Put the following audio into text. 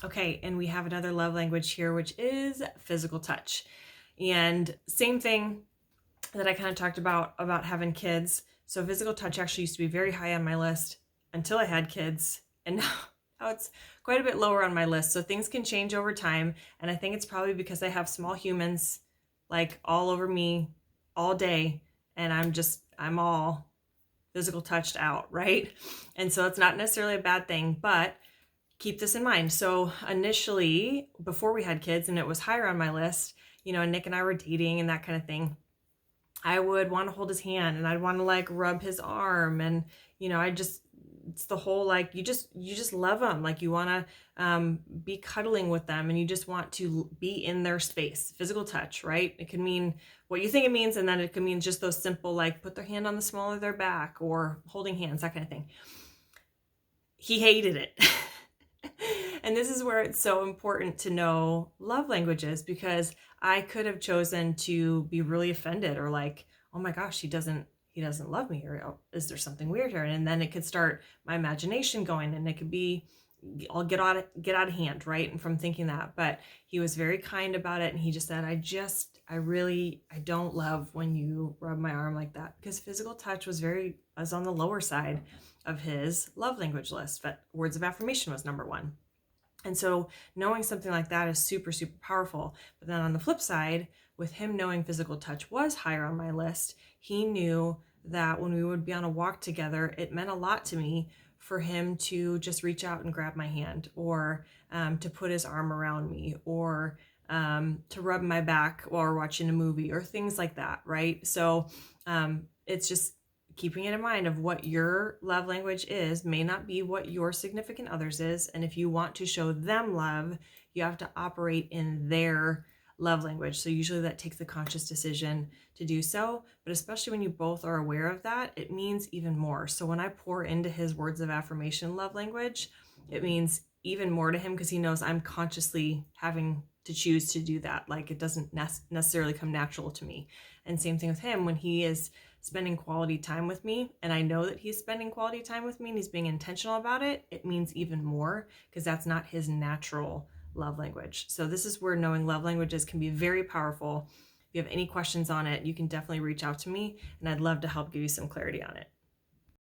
Okay, and we have another love language here, which is physical touch. And same thing that I kind of talked about having kids. So physical touch actually used to be very high on my list until I had kids, and now it's quite a bit lower on my list. So things can change over time, and I think it's probably because I have small humans like all over me all day, and I'm all physical touched out, right? And so it's not necessarily a bad thing, but keep this in mind. So initially, before we had kids and it was higher on my list, and Nick and I were dating and that kind of thing, I would want to hold his hand and I'd want to like rub his arm, and I just it's the whole like you just love them, like you want to be cuddling with them, and you just want to be in their space. Physical touch, right? It can mean what you think it means, and then it can mean just those simple like put their hand on the small of their back or holding hands, that kind of thing. He hated it. And this is where it's so important to know love languages, because I could have chosen to be really offended or like, oh my gosh, he doesn't love me, or oh, is there something weird here? And then it could start my imagination going, and it could be I'll get out of hand, right? And from thinking that. But he was very kind about it, and he just said, I don't love when you rub my arm like that, because physical touch was on the lower side of his love language list, but words of affirmation was number one. And so knowing something like that is super, super powerful. But then on the flip side, with him knowing physical touch was higher on my list, he knew that when we would be on a walk together, it meant a lot to me for him to just reach out and grab my hand, or to put his arm around me, or to rub my back while we're watching a movie, or things like that, right? So it's just keeping it in mind of what your love language is may not be what your significant others is. And if you want to show them love, you have to operate in their love language. So usually that takes a conscious decision to do so, but especially when you both are aware of that, it means even more. So when I pour into his words of affirmation love language, it means even more to him, because he knows I'm consciously having to choose to do that. Like it doesn't necessarily come natural to me. And same thing with him when he is spending quality time with me, and I know that he's spending quality time with me and he's being intentional about it, it means even more, because that's not his natural love language. So this is where knowing love languages can be very powerful. If you have any questions on it, you can definitely reach out to me, and I'd love to help give you some clarity on it.